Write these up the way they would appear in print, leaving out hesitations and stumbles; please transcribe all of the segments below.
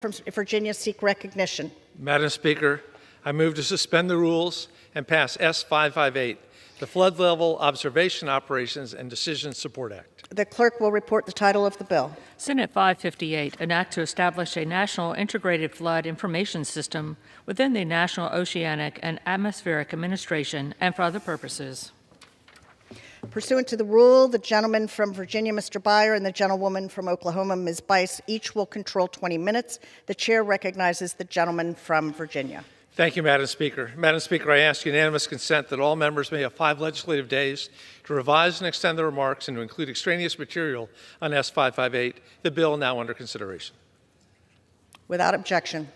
from Virginia seek recognition. Madam Speaker, I move to suspend the rules and pass S558, the Flood Level Observation Operations and Decision Support Act. The clerk will report the title of the bill. Senate 558, an act to establish a national integrated flood information system within the National Oceanic and Atmospheric Administration and for other purposes. Pursuant to the rule, the gentleman from Virginia, Mr. Beyer, and the gentlewoman from Oklahoma, Ms. Bice, each will control 20 minutes. The chair recognizes the gentleman from Virginia. Thank you, Madam Speaker. Madam Speaker, I ask unanimous consent that all members may have 5 legislative days to revise and extend their remarks and to include extraneous material on S558, the bill now under consideration. Without objection.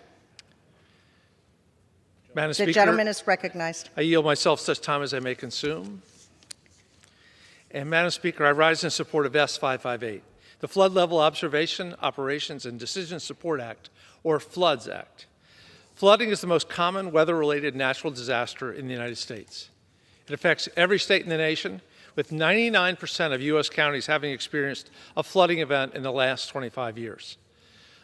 Madam Speaker, The gentleman is recognized. I yield myself such time as I may consume. And Madam Speaker, I rise in support of S558, the Flood Level Observation, Operations, and Decision Support Act, or FLOODS Act. Flooding is the most common weather-related natural disaster in the United States. It affects every state in the nation, with 99% of U.S. counties having experienced a flooding event in the last 25 years.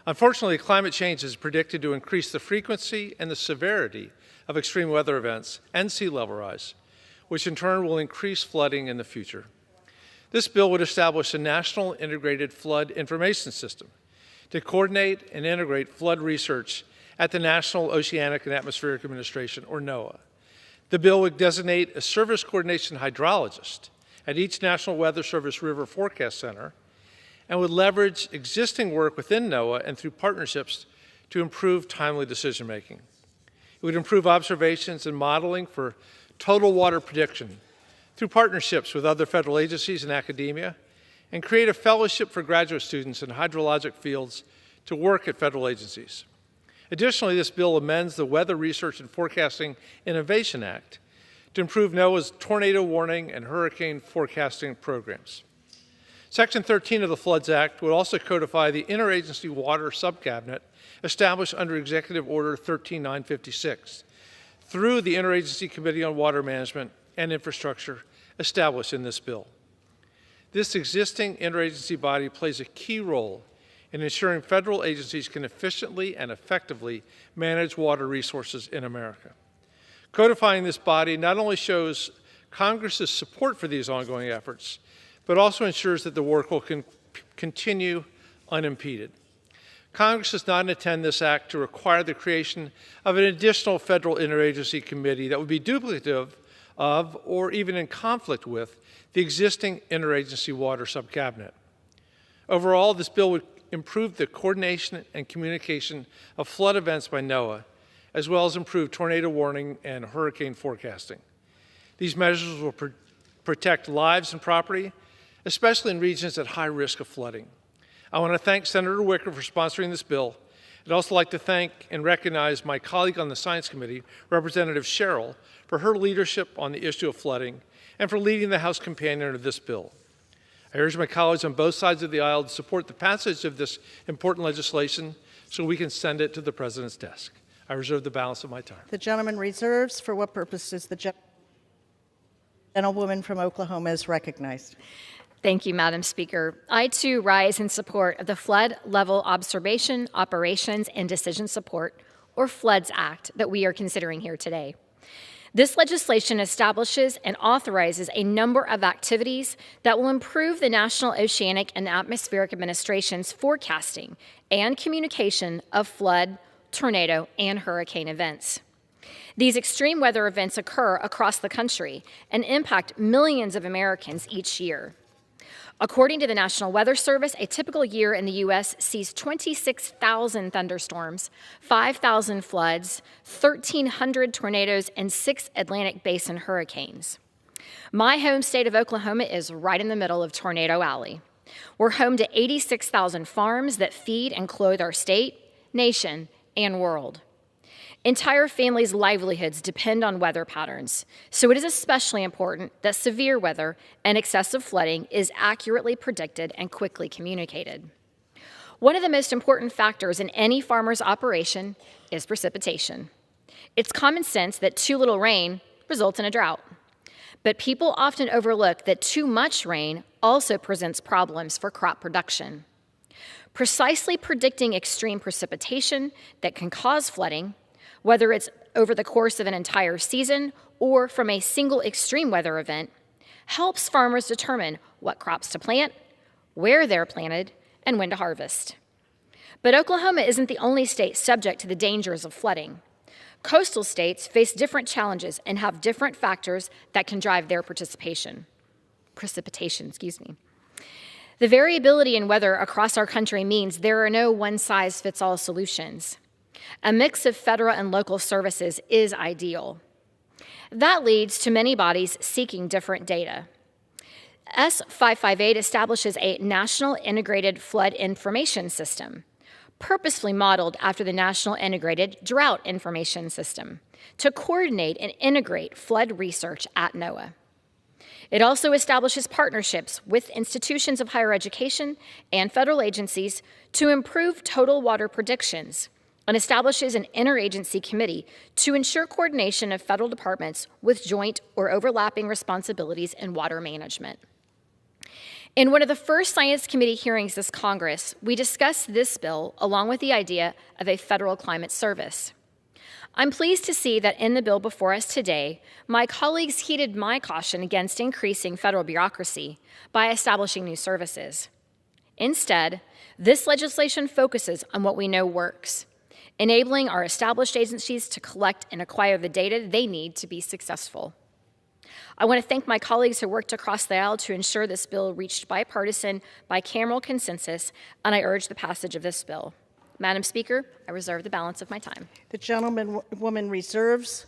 Unfortunately, climate change is predicted to increase the frequency and the severity of extreme weather events and sea level rise, which in turn will increase flooding in the future. This bill would establish a national integrated flood information system to coordinate and integrate flood research at the National Oceanic and Atmospheric Administration, or NOAA. The bill would designate a service coordination hydrologist at each National Weather Service River Forecast Center and would leverage existing work within NOAA and through partnerships to improve timely decision-making. It would improve observations and modeling for total water prediction through partnerships with other federal agencies and academia, and create a fellowship for graduate students in hydrologic fields to work at federal agencies. Additionally, this bill amends the Weather Research and Forecasting Innovation Act to improve NOAA's tornado warning and hurricane forecasting programs. Section 13 of the Floods Act would also codify the Interagency Water Subcabinet established under Executive Order 13956 through the Interagency Committee on Water Management and Infrastructure established in this bill. This existing interagency body plays a key role in ensuring federal agencies can efficiently and effectively manage water resources in America. Codifying this body not only shows Congress's support for these ongoing efforts, but also ensures that the work will continue unimpeded. Congress does not intend this act to require the creation of an additional federal interagency committee that would be duplicative of or even in conflict with the existing interagency water subcabinet. Overall, this bill would improve the coordination and communication of flood events by NOAA, as well as improve tornado warning and hurricane forecasting. These measures will protect lives and property, especially in regions at high risk of flooding. I want to thank Senator Wicker for sponsoring this bill. I'd also like to thank and recognize my colleague on the Science Committee, Representative Sherrill, for her leadership on the issue of flooding and for leading the House companion of this bill. I urge my colleagues on both sides of the aisle to support the passage of this important legislation so we can send it to the President's desk. I reserve the balance of my time. The gentleman reserves. For what purpose is the gentlewoman from Oklahoma is recognized? Thank you, Madam Speaker. I, too, rise in support of the Flood Level Observation, Operations, and Decision Support, or FLOODS Act, that we are considering here today. This legislation establishes and authorizes a number of activities that will improve the National Oceanic and Atmospheric Administration's forecasting and communication of flood, tornado, and hurricane events. These extreme weather events occur across the country and impact millions of Americans each year. According to the National Weather Service, a typical year in the U.S. sees 26,000 thunderstorms, 5,000 floods, 1,300 tornadoes, and 6 Atlantic Basin hurricanes. My home state of Oklahoma is right in the middle of Tornado Alley. We're home to 86,000 farms that feed and clothe our state, nation, and world. Entire families' livelihoods depend on weather patterns, so it is especially important that severe weather and excessive flooding is accurately predicted and quickly communicated. One of the most important factors in any farmer's operation is precipitation. It's common sense that too little rain results in a drought, but people often overlook that too much rain also presents problems for crop production. precisely predicting extreme precipitation that can cause flooding, whether it's over the course of an entire season or from a single extreme weather event, helps farmers determine what crops to plant, where they're planted, and when to harvest. But Oklahoma isn't the only state subject to the dangers of flooding. Coastal states face different challenges and have different factors that can drive their precipitation. The variability in weather across our country means there are no one-size-fits-all solutions. A mix of federal and local services is ideal. That leads to many bodies seeking different data. S558 establishes a National Integrated Flood Information System, purposefully modeled after the National Integrated Drought Information System, to coordinate and integrate flood research at NOAA. It also establishes partnerships with institutions of higher education and federal agencies to improve total water predictions, and establishes an interagency committee to ensure coordination of federal departments with joint or overlapping responsibilities in water management. In one of the first Science Committee hearings this Congress, we discussed this bill along with the idea of a federal climate service. I'm pleased to see that in the bill before us today, my colleagues heeded my caution against increasing federal bureaucracy by establishing new services. Instead, this legislation focuses on what we know works, enabling our established agencies to collect and acquire the data they need to be successful. I want to thank my colleagues who worked across the aisle to ensure this bill reached bipartisan, bicameral consensus, and I urge the passage of this bill. Madam Speaker, I reserve the balance of my time. The gentlewoman reserves.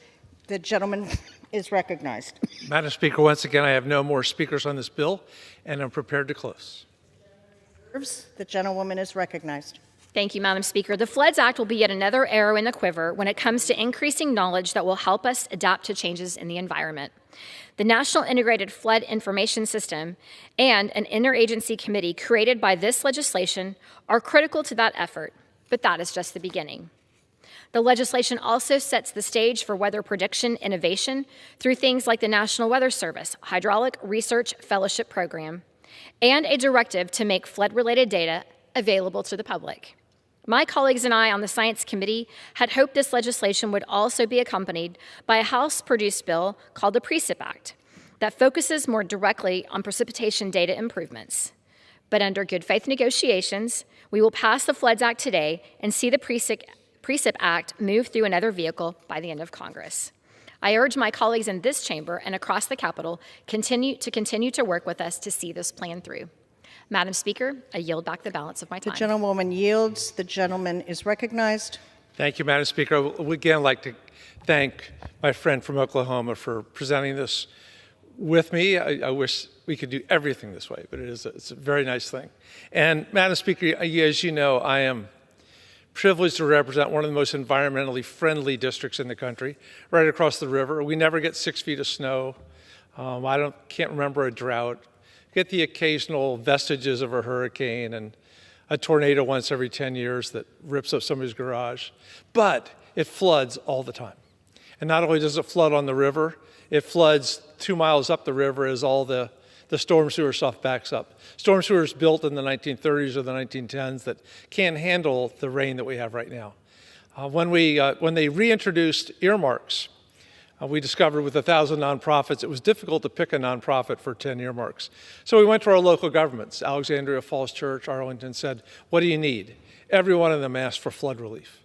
The gentleman is recognized. Madam Speaker, once again, I have no more speakers on this bill, and I'm prepared to close. The gentlewoman is recognized. Thank you, Madam Speaker. The Floods Act will be yet another arrow in the quiver when it comes to increasing knowledge that will help us adapt to changes in the environment. The National Integrated Flood Information System and an interagency committee created by this legislation are critical to that effort, but that is just the beginning. The legislation also sets the stage for weather prediction innovation through things like the National Weather Service Hydraulic Research Fellowship Program and a directive to make flood-related data available to the public. My colleagues and I on the Science Committee had hoped this legislation would also be accompanied by a House-produced bill called the Precip Act that focuses more directly on precipitation data improvements. But under good faith negotiations, we will pass the Floods Act today and see the Precip Act move through another vehicle by the end of Congress. I urge my colleagues in this chamber and across the Capitol continue to work with us to see this plan through. Madam Speaker, I yield back the balance of my time. The gentlewoman yields. The gentleman is recognized. Thank you, Madam Speaker. I would again like to thank my friend from Oklahoma for presenting this with me. I wish we could do everything this way, but it's a very nice thing. And Madam Speaker, as you know, I am privileged to represent one of the most environmentally friendly districts in the country, right across the river. We never get 6 feet of snow. Can't remember a drought. Get the occasional vestiges of a hurricane and a tornado once every 10 years that rips up somebody's garage. But it floods all the time. And not only does it flood on the river, it floods 2 miles up the river as all the storm sewer stuff backs up. Storm sewers built in the 1930s or the 1910s that can't handle the rain that we have right now. When they reintroduced earmarks, we discovered with 1,000 nonprofits, it was difficult to pick a nonprofit for 10 earmarks. So we went to our local governments. Alexandria Falls Church, Arlington said, what do you need? Every one of them asked for flood relief.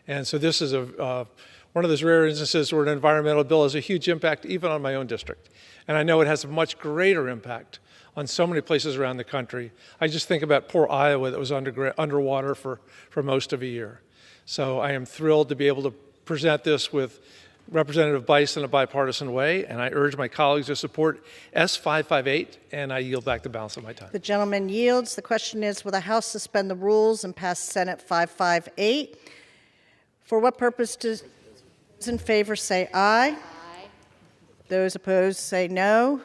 And so this is one of those rare instances where an environmental bill has a huge impact even on my own district. And I know it has a much greater impact on so many places around the country. I just think about poor Iowa that was underwater for most of a year. So I am thrilled to be able to present this with Representative Bice in a bipartisan way, and I urge my colleagues to support S558, and I yield back the balance of my time. The gentleman yields. The question is, will the House suspend the rules and pass Senate 558? For what purpose does those in favor say aye? Aye. Those opposed say no.